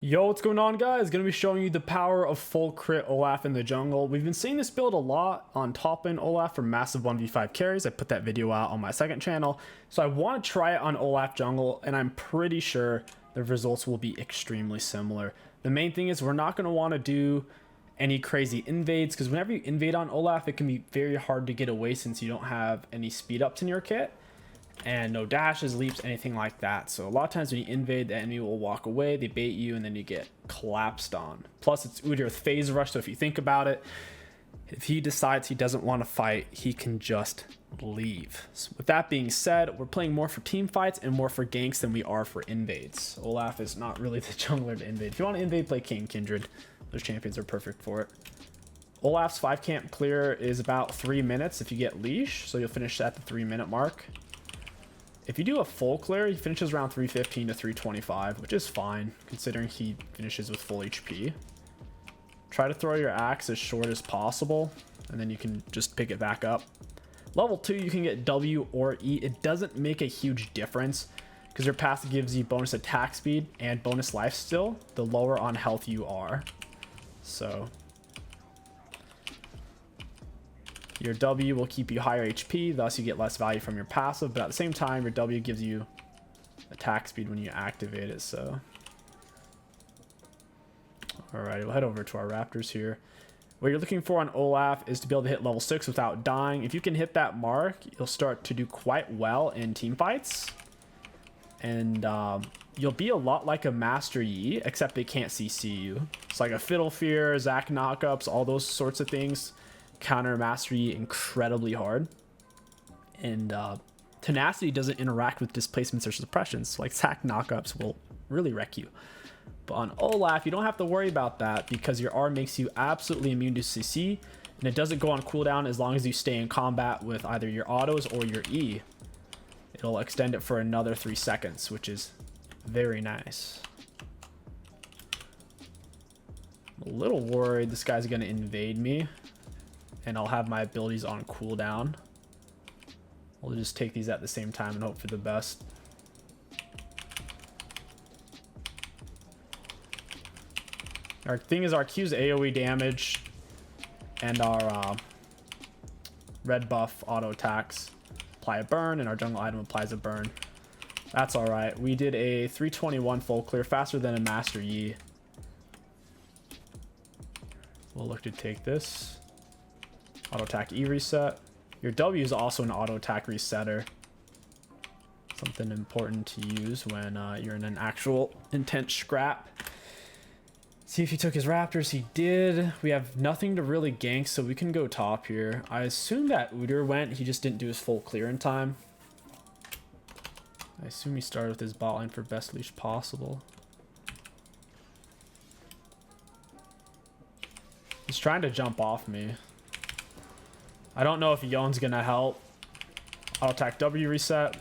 Yo, what's going on, guys? Gonna be showing you the power of full crit Olaf in the jungle. We've been seeing this build a lot on top end Olaf for massive 1v5 carries. I put that video out on my second channel, so I want to try it on Olaf jungle, and I'm pretty sure the results will be extremely similar. The main thing is we're not going to want to do any crazy invades, because whenever you invade on Olaf, it can be very hard to get away since you don't have any speed ups in your kit. And no dashes, leaps, anything like that. So a lot of times when you invade, the enemy will walk away, they bait you, and then you get collapsed on. Plus it's 𝐒𝐿 with phase rush, so if you think about it, if he decides he doesn't want to fight, he can just leave. So with that being said, we're playing more for team fights and more for ganks than we are for invades. Olaf is not really the jungler to invade. If you want to invade, play King Kindred. Those champions are perfect for it. Olaf's 5 camp clear is about 3 minutes if you get leash, so you'll finish at the 3-minute mark. If you do a full clear, he finishes around 315 to 325, which is fine considering he finishes with full HP. Try to throw your axe as short as possible, and then you can just pick it back up. Level 2, you can get W or E. It doesn't make a huge difference because your passive gives you bonus attack speed and bonus life still, the lower on health you are. So your W will keep you higher HP, thus you get less value from your passive, but at the same time, your W gives you attack speed when you activate it, so. Alright, we'll head over to our Raptors here. What you're looking for on Olaf is to be able to hit level 6 without dying. If you can hit that mark, you'll start to do quite well in team fights. And you'll be a lot like a Master Yi, except they can't CC you. It's like a Fiddle Fear, Zac knockups, all those sorts of things counter Master Yi incredibly hard. And tenacity doesn't interact with displacements or suppressions, like Zac knockups will really wreck you. But on Olaf, you don't have to worry about that because your R makes you absolutely immune to CC, and it doesn't go on cooldown as long as you stay in combat with either your autos or your E. It'll extend it for another 3 seconds, which is very nice. I'm a little worried this guy's going to invade me, and I'll have my abilities on cooldown. We'll just take these at the same time and hope for the best. Our thing is our Q's AoE damage and our red buff auto attacks apply a burn, and our jungle item applies a burn. That's alright. We did a 321 full clear, faster than a Master Yi. We'll look to take this. Auto attack E reset. Your W is also an auto attack resetter. Something important to use when you're in an actual intense scrap. See if he took his Raptors. He did. We have nothing to really gank, so we can go top here. I assume that 𝐒𝐿 went. He just didn't do his full clear in time. I assume he started with his bot line for best leash possible. He's trying to jump off me. I don't know if Yon's gonna help. Auto attack W reset.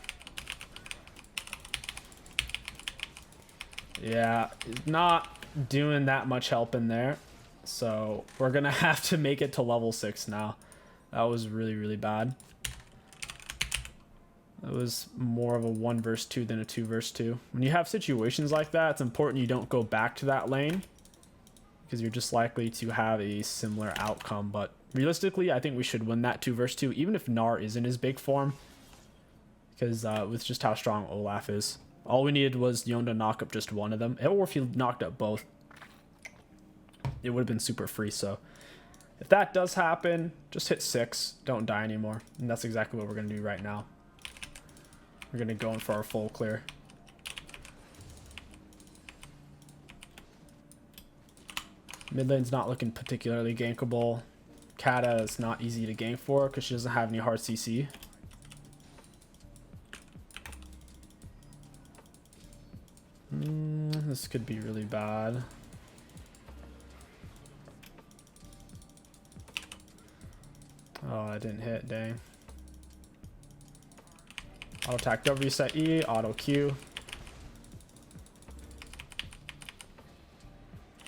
Yeah, not doing that much help in there. So we're gonna have to make it to level 6 now. That was really, really bad. It was more of a 1 versus 2 than a 2 versus 2. When you have situations like that, it's important you don't go back to that lane, because you're just likely to have a similar outcome. But realistically, I think we should win that 2 versus 2, even if Gnar isn't his big form, because with just how strong Olaf is. All we needed was Yon to knock up just one of them, or if he knocked up both, it would have been super free. So if that does happen, just hit 6, don't die anymore, and that's exactly what we're going to do right now. We're going to go in for our full clear. Mid lane's not looking particularly gankable. Kata is not easy to gank for because she doesn't have any hard CC. This could be really bad. Oh, I didn't hit, dang. Auto attack W reset E, auto Q.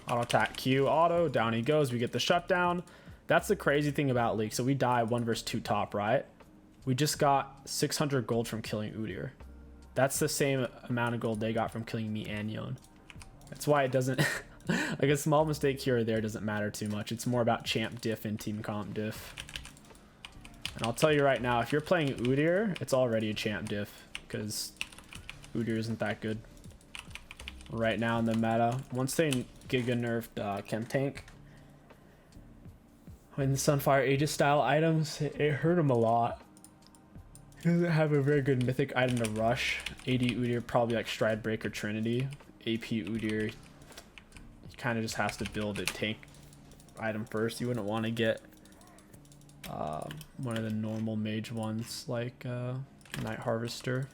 Auto attack Q, auto, down he goes, we get the shutdown. That's the crazy thing about League. So we die 1 versus 2 top, right? We just got 600 gold from killing 𝐒𝐿. That's the same amount of gold they got from killing me and Yon. That's why it doesn't like a small mistake here or there doesn't matter too much. It's more about champ diff and team comp diff. And I'll tell you right now, if you're playing 𝐒𝐻𝐿, it's already a champ diff because 𝐒𝐻𝐿 isn't that good right now in the meta. Once they giga nerfed 𝐒𝐿_𝐂𝐋𝐒 in the Sunfire Aegis style items, it hurt him a lot. He doesn't have a very good mythic item to rush. AD 𝐒𝐿 probably like Stride Breaker Trinity. AP 𝐒𝐿, he kind of just has to build a tank item first. You wouldn't want to get one of the normal mage ones like Night Harvester.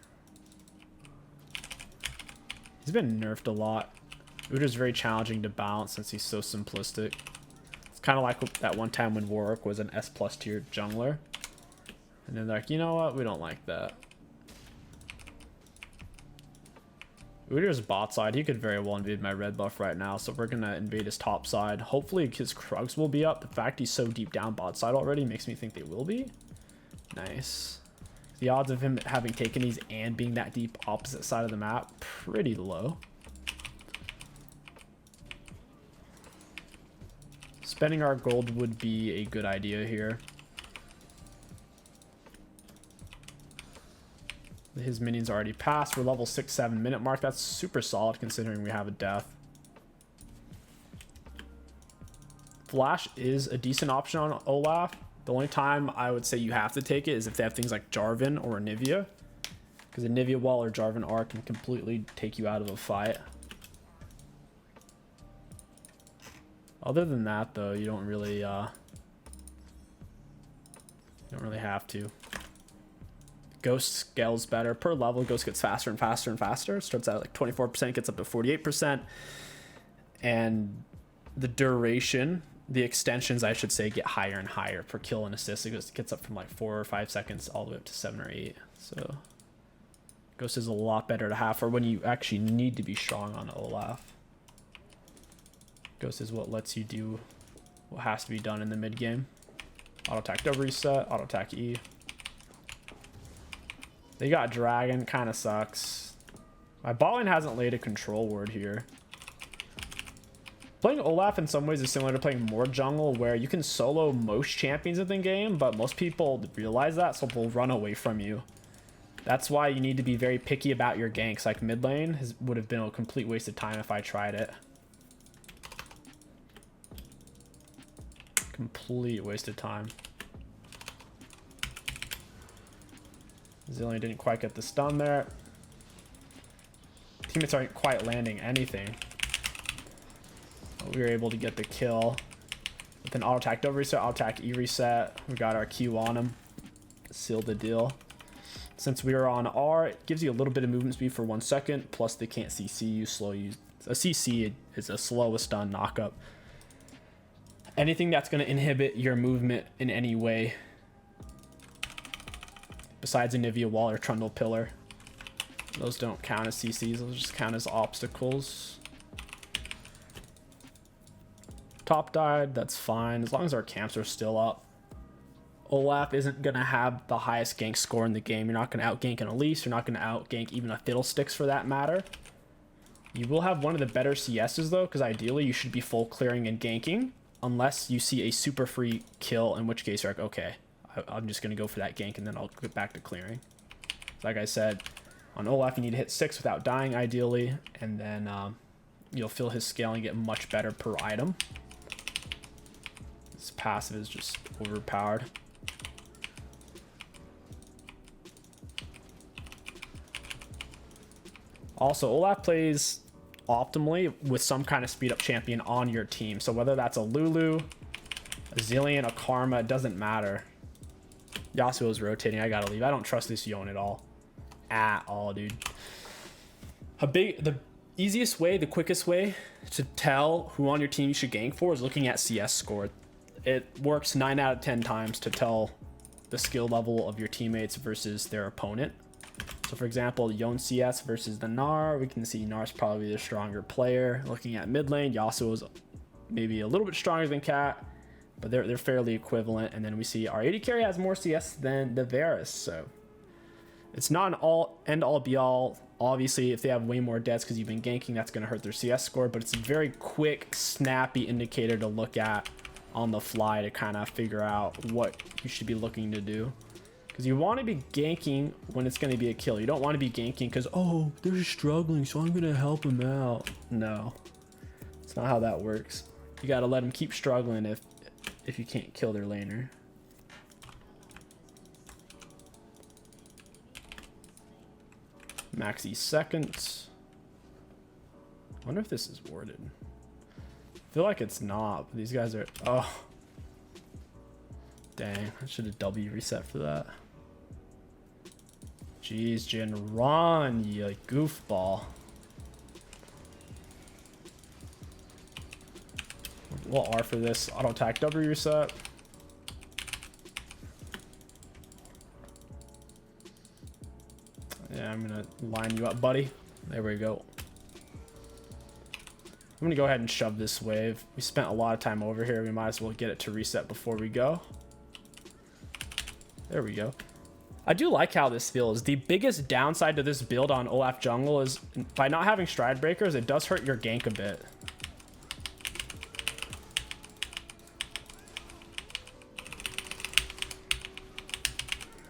He's been nerfed a lot. 𝐒𝐿 is very challenging to balance since he's so simplistic. It's kind of like that one time when Warwick was an S+ tier jungler. And then they're like, you know what? We don't like that. 𝐒𝐿's bot side. He could very well invade my red buff right now. So we're going to invade his top side. Hopefully his Krugs will be up. The fact he's so deep down bot side already makes me think they will be. Nice. The odds of him having taken these and being that deep opposite side of the map, pretty low. Spending our gold would be a good idea here. His minions already passed. We're level 6-7 minute mark. That's super solid considering we have a death. Flash is a decent option on Olaf. The only time I would say you have to take it is if they have things like Jarvan or Anivia. Because Anivia wall or Jarvan R can completely take you out of a fight. Other than that though, you don't really have to. Ghost scales better per level. Ghost gets faster and faster and faster. Starts at like 24%, gets up to 48%. And the duration, the extensions I should say, get higher and higher per kill and assist. It gets up from like 4 or 5 seconds all the way up to 7 or 8. So Ghost is a lot better to have for when you actually need to be strong on Olaf. Ghost is what lets you do what has to be done in the mid game. Auto attack double reset, auto attack E. They got Dragon, kind of sucks. My bot lane hasn't laid a control ward here. Playing Olaf in some ways is similar to playing more jungle, where you can solo most champions in the game, but most people realize that, so they'll run away from you. That's why you need to be very picky about your ganks. Like mid lane would have been a complete waste of time if I tried it. Complete waste of time. Zillion didn't quite get the stun there. Teammates aren't quite landing anything. But we were able to get the kill with an auto attack double reset, auto attack E reset. We got our Q on him. Sealed the deal. Since we are on R, it gives you a little bit of movement speed for 1 second. Plus they can't CC you, slow you. A CC is a slowest stun knockup. Anything that's going to inhibit your movement in any way, besides Anivia wall or Trundle pillar, those don't count as CCs. Those just count as obstacles. Top died, that's fine as long as our camps are still up. Olaf isn't gonna have the highest gank score in the game. You're not gonna outgank an Elise. You're not gonna outgank even a Fiddlesticks for that matter. You will have one of the better CSs though, because ideally you should be full clearing and ganking, unless you see a super free kill, in which case you're like, okay, I'm just gonna go for that gank and then I'll get back to clearing. Like I said, on Olaf you need to hit 6 without dying ideally, and then you'll feel his scaling get much better per item. His passive is just overpowered. Also, Olaf plays optimally with some kind of speed up champion on your team. So whether that's a Lulu, a Zillion, a Karma, it doesn't matter. Yasuo is rotating. I gotta leave. I don't trust this Yone at all. At all, dude. The easiest way, the quickest way to tell who on your team you should gank for is looking at CS score. It works 9 out of 10 times to tell the skill level of your teammates versus their opponent. So for example, Yone CS versus the Gnar, we can see Gnar's probably the stronger player. Looking at mid lane, Yasuo is maybe a little bit stronger than Cat, but they're fairly equivalent. And then we see our AD carry has more CS than the Varus, so it's not an end all be all Obviously, if they have way more deaths because you've been ganking, that's going to hurt their CS score, but it's a very quick, snappy indicator to look at on the fly to kind of figure out what you should be looking to do. Because you want to be ganking when it's going to be a kill. You don't want to be ganking because, oh, they're struggling, so I'm going to help them out. No, it's not how that works. You got to let them keep struggling if you can't kill their laner. Maxi seconds. I wonder if this is warded. I feel like it's not, but these guys are... Oh. Dang, I should have W reset for that. Jeez, Jin, run, you goofball. We'll R for this. Auto attack W reset. Yeah, I'm gonna line you up, buddy. There we go. I'm gonna go ahead and shove this wave. We spent a lot of time over here. We might as well get it to reset before we go. There we go. I do like how this feels. The biggest downside to this build on Olaf jungle is by not having stride breakers, it does hurt your gank a bit.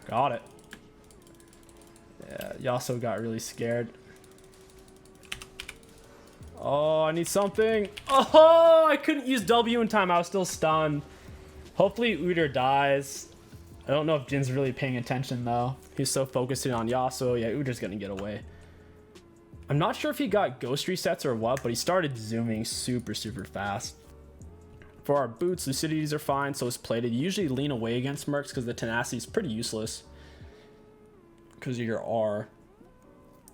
Got it. Yeah, Yasuo got really scared. Oh, I need something. Oh, I couldn't use W in time. I was still stunned. Hopefully Udyr dies. I don't know if Jin's really paying attention though. He's so focusing on Yasuo. Yeah, Udyr's gonna get away. I'm not sure if he got ghost resets or what, but he started zooming super fast. For our boots, Lucidities are fine, so is plated. You usually lean away against Mercs because the tenacity is pretty useless because of your R.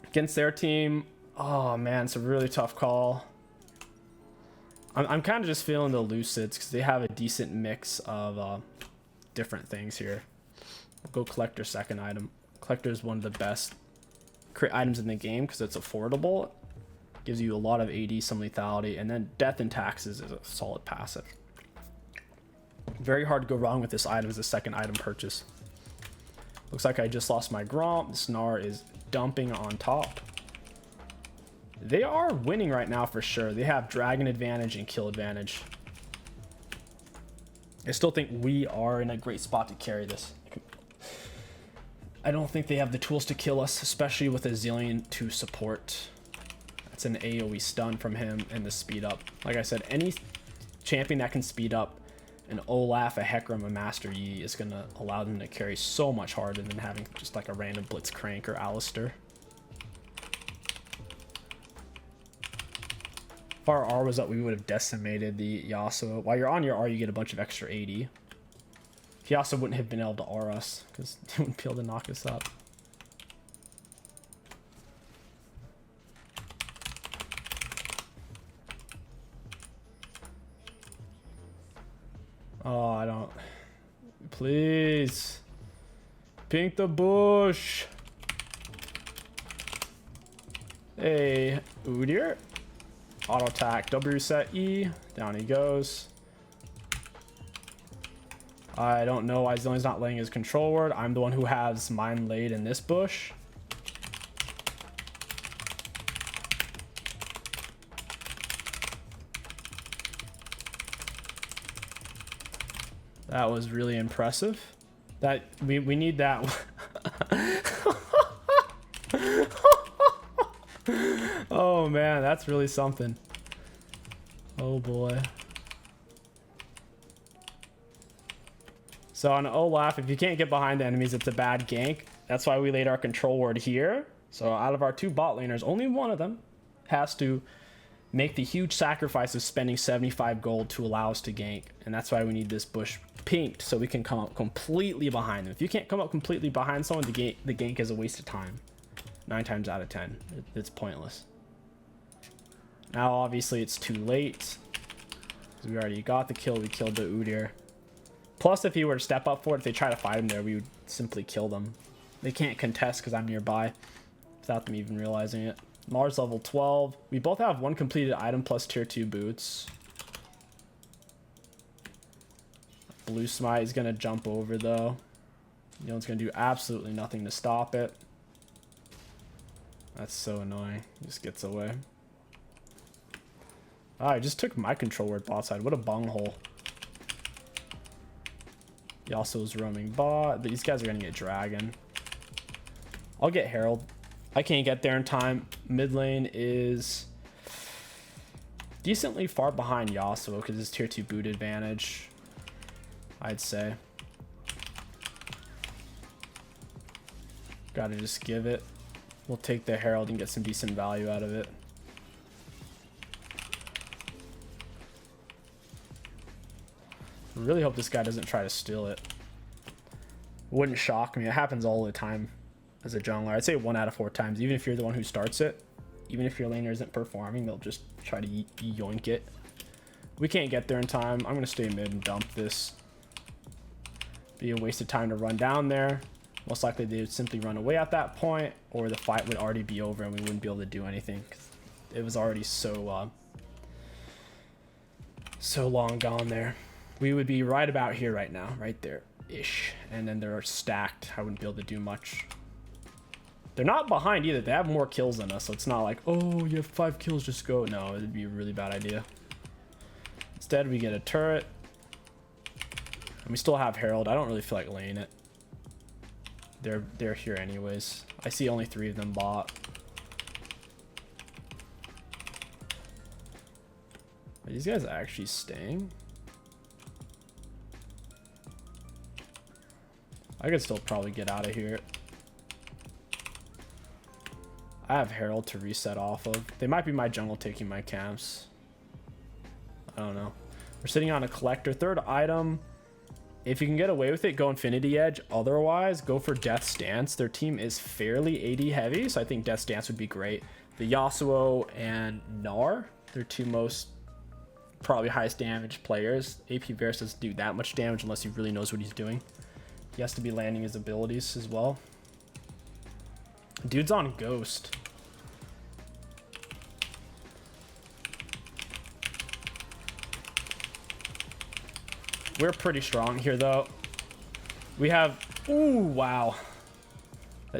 Against their team, oh man, it's a really tough call. I'm kind of just feeling the Lucids because they have a decent mix of different things here. We'll go Collector second item. Collector is one of the best crit items in the game because it's affordable. Gives you a lot of AD, some lethality, and then Death and Taxes is a solid passive. Very hard to go wrong with this item as a second item purchase. Looks like I just lost my Gromp. Snar is dumping on top. They are winning right now for sure. They have dragon advantage and kill advantage. I still think we are in a great spot to carry this. I don't think they have the tools to kill us, especially with a Zillion to support. That's an AoE stun from him and the speed up. Like I said, any champion that can speed up an Olaf, a Hecarim, a Master Yi is going to allow them to carry so much harder than having just like a random Blitzcrank or Alistair. If our R was up, we would have decimated the Yasuo. While you're on your R, you get a bunch of extra AD. If Yasuo wouldn't have been able to R us, because he wouldn't be able to knock us up. Oh, I don't... Please. Pink the bush. Hey, Udyr. Auto attack, W reset E, down he goes. I don't know why Zillion's not laying his control word. I'm the one who has mine laid in this bush. That was really impressive. That we need that. Oh man, that's really something. Oh boy. So on Olaf, if you can't get behind the enemies, it's a bad gank. That's why we laid our control ward here. So out of our two bot laners, only one of them has to make the huge sacrifice of spending 75 gold to allow us to gank. And that's why we need this bush pinked so we can come up completely behind them. If you can't come up completely behind someone, the gank is a waste of time. 9 times out of 10, it's pointless. Now obviously it's too late. We already got the kill, we killed the Udyr. Plus if he were to step up for it, if they try to fight him there, we would simply kill them. They can't contest because I'm nearby without them even realizing it. Mars level 12. We both have one completed item plus tier 2 boots. Blue Smite is going to jump over though. Neon's going to do absolutely nothing to stop it. That's so annoying. He just gets away. Ah, I just took my controller at bot side. What a bunghole. Yasuo's roaming bot. These guys are gonna get dragon. I'll get Herald. I can't get there in time. Mid lane is decently far behind Yasuo because it's tier 2 boot advantage, I'd say. Gotta just give it. We'll take the Herald and get some decent value out of it. Really hope this guy doesn't try to steal it. Wouldn't shock me. It happens all the time as a jungler. I'd say 1 out of 4 times. Even if you're the one who starts it, even if your laner isn't performing, they'll just try to yoink it. We can't get there in time. I'm going to stay mid and dump this. Be a waste of time to run down there. Most likely they would simply run away at that point, or the fight would already be over and we wouldn't be able to do anything. It was already so long gone there. We would be right about here right now, right there-ish. And then they're stacked. I wouldn't be able to do much. They're not behind either. They have more kills than us, so it's not like, oh, you have 5 kills, just go. No, it'd be a really bad idea. Instead, we get a turret. And we still have Herald. I don't really feel like laying it. They're here anyways. I see only 3 of them bot. Are these guys actually staying? I could still probably get out of here. I have Herald to reset off of. They might be my jungle taking my camps. I don't know. We're sitting on a collector. 3rd item. If you can get away with it, go Infinity Edge. Otherwise, go for Death Stance. Their team is fairly AD heavy, so I think Death Stance would be great. The Yasuo and Gnar, their 2 most probably highest damage players. AP Varus doesn't do that much damage unless he really knows what he's doing. He has to be landing his abilities as well. Dude's on Ghost. We're pretty strong here, though. We have... Ooh, wow.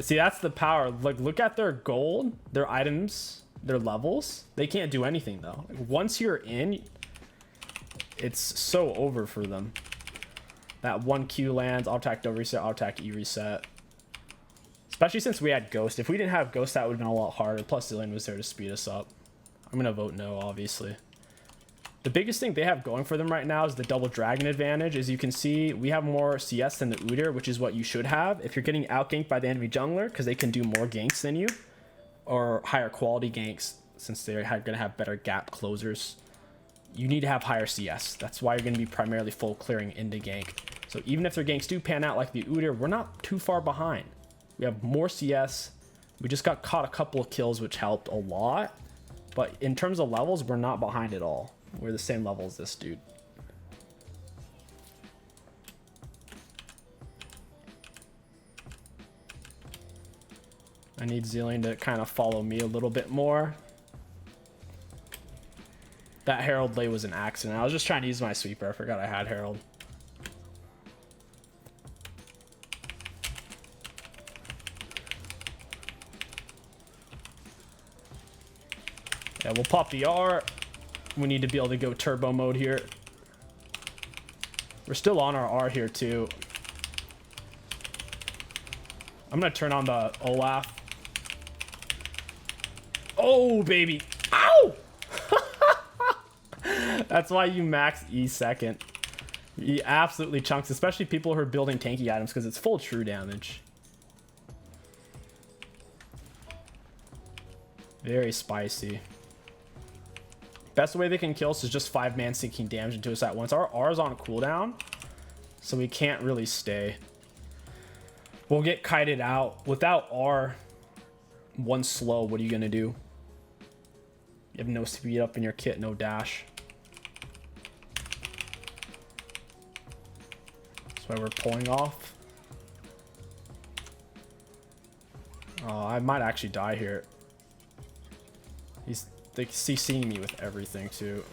See, that's the power. Like, look at their gold, their items, their levels. They can't do anything, though. Like, once you're in, it's so over for them. That 1 Q lands, auto attack, double reset, auto attack, E reset. Especially since we had Ghost. If we didn't have Ghost, that would have been a lot harder. Plus, Zillion was there to speed us up. I'm going to vote no, obviously. The biggest thing they have going for them right now is the double dragon advantage. As you can see, we have more CS than the 𝐒𝐻𝐿, which is what you should have. If you're getting out-ganked by the enemy jungler, because they can do more ganks than you, or higher quality ganks, since they're going to have better gap closers, you need to have higher CS. That's why you're going to be primarily full clearing into gank. So even if their ganks do pan out like the 𝐒𝐻𝐿, we're not too far behind. We have more CS. We just got caught a couple of kills, which helped a lot. But in terms of levels, we're not behind at all. We're the same level as this dude. I need Zillion to kind of follow me a little bit more. That Herald lay was an accident. I was just trying to use my sweeper. I forgot I had Herald. Yeah, we'll pop the R. We need to be able to go turbo mode here. We're still on our R here too. I'm gonna turn on the Olaf. Oh, baby. Ow! That's why you max E second. He absolutely chunks, especially people who are building tanky items, because it's full true damage. Very spicy. Best way they can kill us is just 5-man sinking damage into us at once. Our R is on cooldown, so we can't really stay. We'll get kited out. Without R, 1 slow, what are you going to do? You have no speed up in your kit, no dash. That's why we're pulling off. Oh, I might actually die here. He's CCing me with everything too.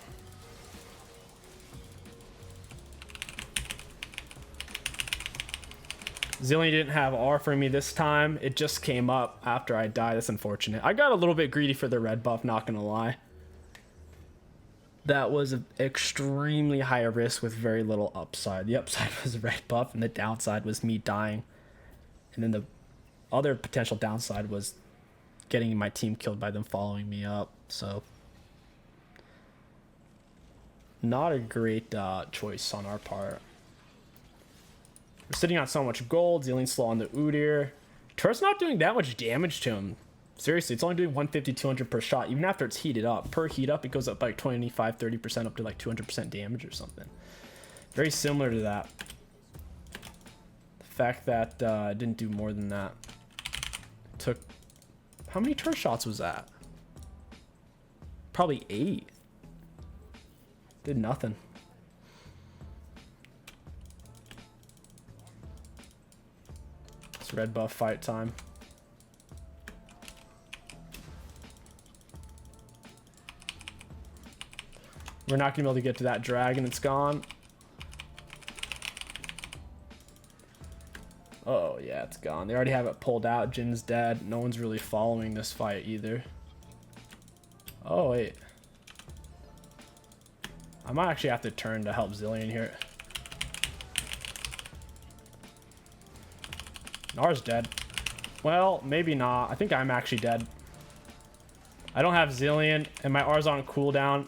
Zillion didn't have R for me this time. It just came up after I died. That's unfortunate. I got a little bit greedy for the red buff, not gonna lie. That was an extremely high risk with very little upside. The upside was the red buff, and the downside was me dying. And then the other potential downside was getting my team killed by them following me up. So, not a great choice on our part. We're sitting on so much gold. Zillion's slow on the Udyr. Turret's not doing that much damage to him. Seriously, it's only doing 150, 200 per shot. Even after it's heated up. Per heat up, it goes up by 25, 30% up to like 200% damage or something. Very similar to that. The fact that it didn't do more than that. Took... How many turret shots was that? Probably 8. Did nothing. It's red buff fight time. We're not gonna be able to get to that dragon. It's gone. Oh yeah, it's gone. They already have it pulled out. Jin's dead. No one's really following this fight either. Oh wait. I might actually have to turn to help Zillion here. Nar's dead. Well, maybe not. I think I'm actually dead. I don't have Zillion, and my R's on cooldown.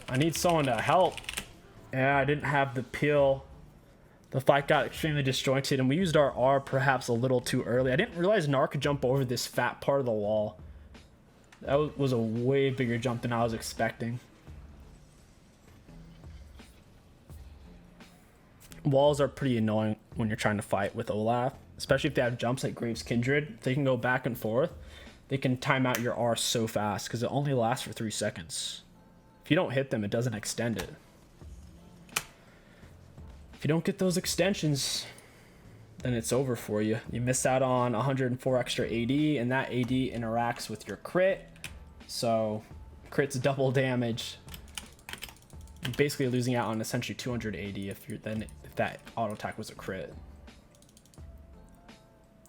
I need someone to help. Yeah, I didn't have the peel. The fight got extremely disjointed, and we used our R perhaps a little too early. I didn't realize Nar could jump over this fat part of the wall. That was a way bigger jump than I was expecting. Walls are pretty annoying when you're trying to fight with Olaf, especially if they have jumps like Graves Kindred. If they can go back and forth, they can time out your R so fast because it only lasts for 3 seconds. If you don't hit them, it doesn't extend it. If you don't get those extensions, then it's over for you. You miss out on 104 extra AD, and that AD interacts with your crit. So, crit's double damage. You're basically losing out on essentially 200 AD if that auto attack was a crit.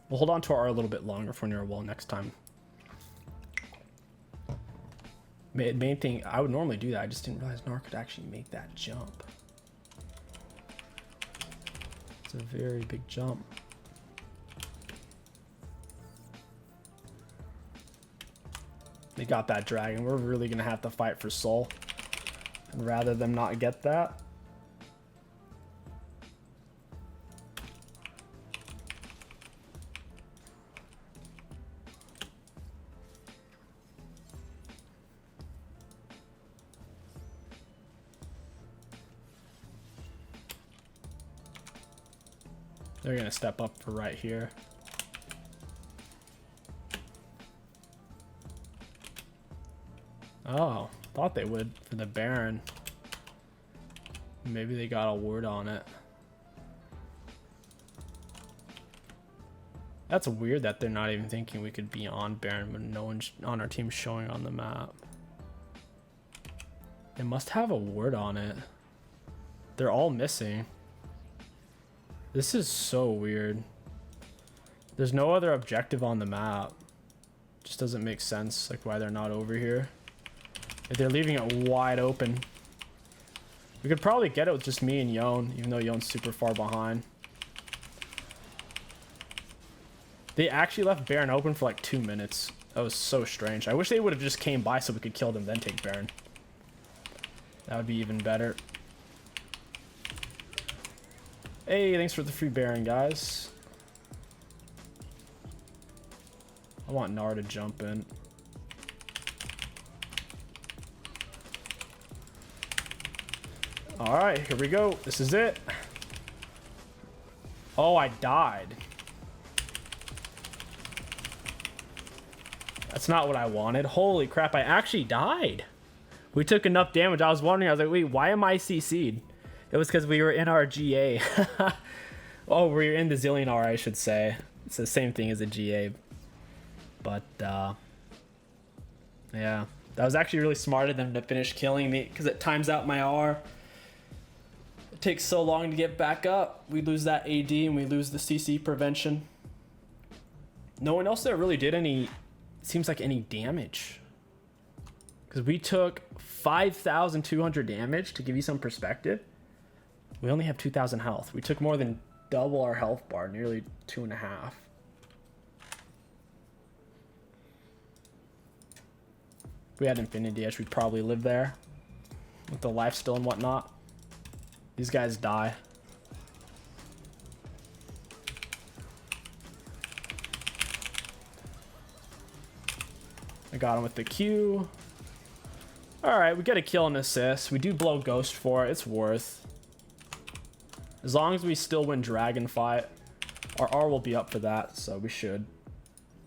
We'll hold on to our R a little bit longer for near a wall next time. Main thing, I would normally do that. I just didn't realize Nar could actually make that jump. It's a very big jump. They got that dragon. We're really gonna have to fight for soul. And rather than not get that. They're gonna step up for right here. Oh, thought they would for the Baron. Maybe they got a ward on it. That's weird that they're not even thinking we could be on Baron when no one's on our team showing on the map. They must have a ward on it. They're all missing. This is so weird. There's no other objective on the map. Just doesn't make sense, like why they're not over here. If they're leaving it wide open. We could probably get it with just me and Yon, even though Yon's super far behind. They actually left Baron open for like 2 minutes. That was so strange. I wish they would have just came by so we could kill them, then take Baron. That would be even better. Hey, thanks for the free Baron, guys. I want Nar to jump in. Alright, here we go. This is it. Oh, I died. That's not what I wanted. Holy crap, I actually died. We took enough damage. I was wondering, I was like, wait, why am I CC'd? It was because we were in our GA. Oh, we were in the Zillion R, I should say. It's the same thing as a GA. But, yeah. That was actually really smart of them to finish killing me because it times out my R. takes so long to get back up. We lose that AD and we lose the CC prevention. No one else there really did any, seems like any damage. Because we took 5,200 damage, to give you some perspective. We only have 2,000 health. We took more than double our health bar, nearly 2.5. If we had Infinity Edge, we'd probably live there. With the life still and whatnot. These guys die. I got him with the Q. Alright, we get a kill and assist. We do blow Ghost for it. It's worth. As long as we still win Dragon Fight. Our R will be up for that, so we should.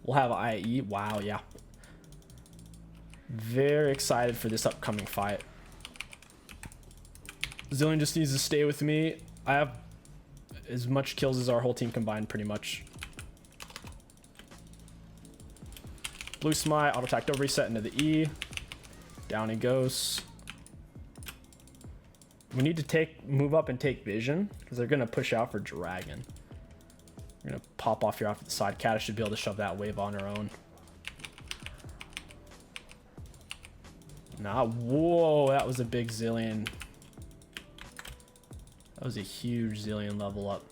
We'll have IE. Wow, yeah. Very excited for this upcoming fight. Zilean just needs to stay with me. I have as much kills as our whole team combined, pretty much. Blue Smite, auto attack, double reset into the E. Down he goes. We need to move up and take vision, because they're going to push out for Dragon. We're going to pop off here off to the side. Kata should be able to shove that wave on her own. Nah, whoa, that was a big Zilean. That was a huge Zilean level up.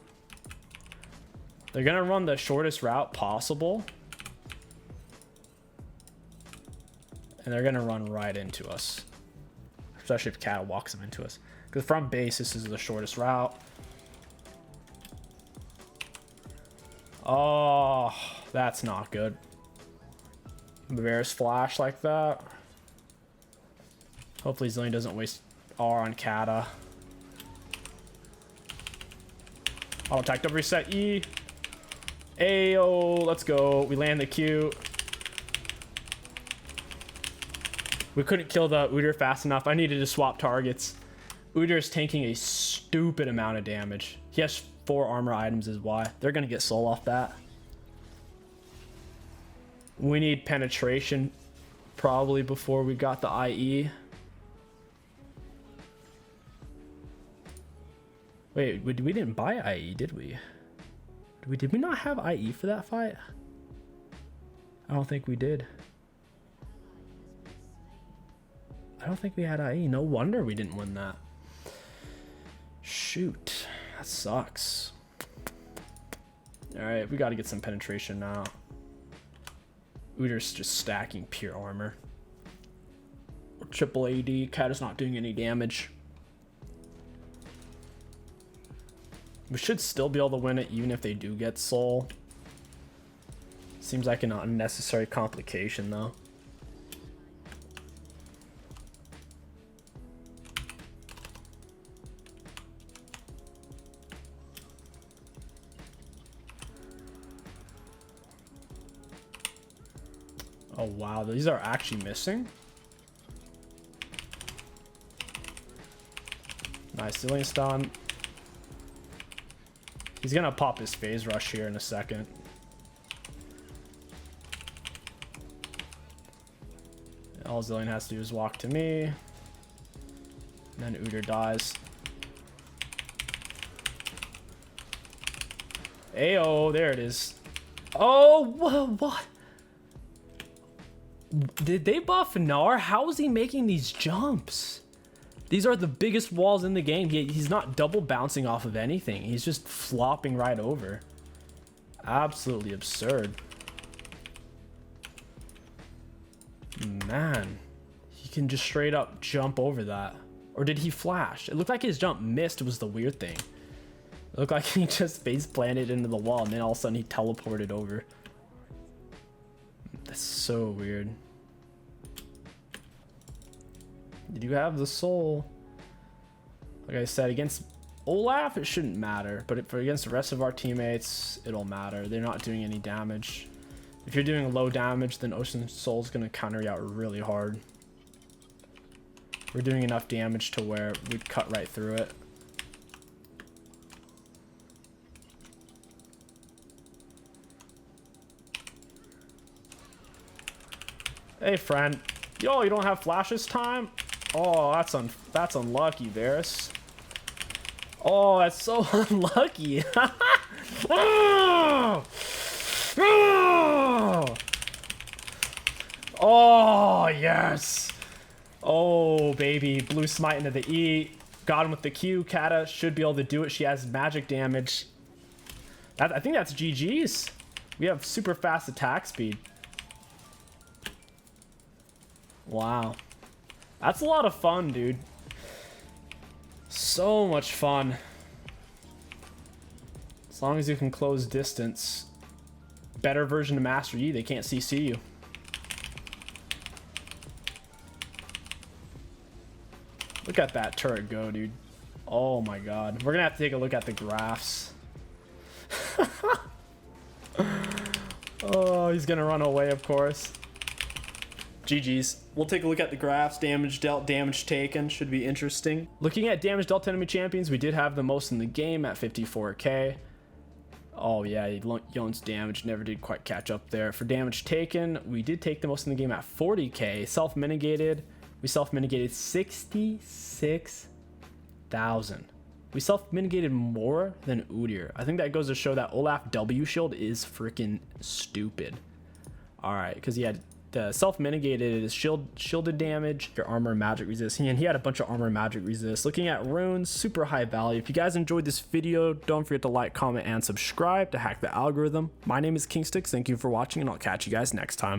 They're going to run the shortest route possible. And they're going to run right into us. Especially if Kata walks them into us. Because from base, this is the shortest route. Oh, that's not good. Varus flash like that. Hopefully Zilean doesn't waste R on Kata. Auto attack, double reset E. Ayo, let's go. We land the Q. We couldn't kill the Udyr fast enough. I needed to swap targets. Udyr is tanking a stupid amount of damage. He has 4 armor items is why. They're going to get soul off that. We need penetration probably before we got the IE. Wait, we didn't buy IE, did we? Did we not have IE for that fight? I don't think we did. I don't think we had IE. No wonder we didn't win that. Shoot. That sucks. Alright, we got to get some penetration now. Udyr's just stacking pure armor. Triple AD. Kata's not doing any damage. We should still be able to win it even if they do get soul. Seems like an unnecessary complication though. Oh wow, these are actually missing. Nice, Zilean stun. He's gonna pop his phase rush here in a second. All Zilean has to do is walk to me. And then Udyr dies. Ayo, there it is. Oh, what? Did they buff Gnar? How is he making these jumps? These are the biggest walls in the game. He's not double bouncing off of anything. He's just flopping right over. Absolutely absurd. Man, he can just straight up jump over that. Or did he flash? It looked like his jump missed was the weird thing. It looked like he just face planted into the wall and then all of a sudden he teleported over. That's so weird. Did you have the soul? Like I said, against Olaf, it shouldn't matter. But for against the rest of our teammates, it'll matter. They're not doing any damage. If you're doing low damage, then Ocean Soul's going to counter you out really hard. We're doing enough damage to where we'd cut right through it. Hey, friend. Yo, you don't have flash this time? Oh, that's unlucky, Varus. Oh, that's so unlucky. Oh! Oh! Oh, yes. Oh, baby. Blue smite into the E. Got him with the Q. Kata should be able to do it. She has magic damage. I think that's GG's. We have super fast attack speed. Wow. That's a lot of fun, dude. So much fun. As long as you can close distance. Better version of Master Yi, they can't CC you. Look at that turret go, dude. Oh my god. We're gonna have to take a look at the graphs. Oh, he's gonna run away, of course. GG's. We'll take a look at the graphs. Damage dealt, damage taken. Should be interesting. Looking at damage dealt to enemy champions, we did have the most in the game at 54k. Oh yeah, Yon's damage never did quite catch up there. For damage taken, we did take the most in the game at 40k. Self-mitigated, we self-mitigated 66,000. We self-mitigated more than Udyr. I think that goes to show that Olaf W shield is freaking stupid. All right, because he had the self-mitigated is shielded damage, your armor and magic resist, and he had a bunch of armor and magic resist. Looking at runes, super high value. If you guys enjoyed this video, don't forget to like, comment, and subscribe to hack the algorithm. My name is 𝐒𝐂𝐋𝐒. Thank you for watching, and I'll catch you guys next time.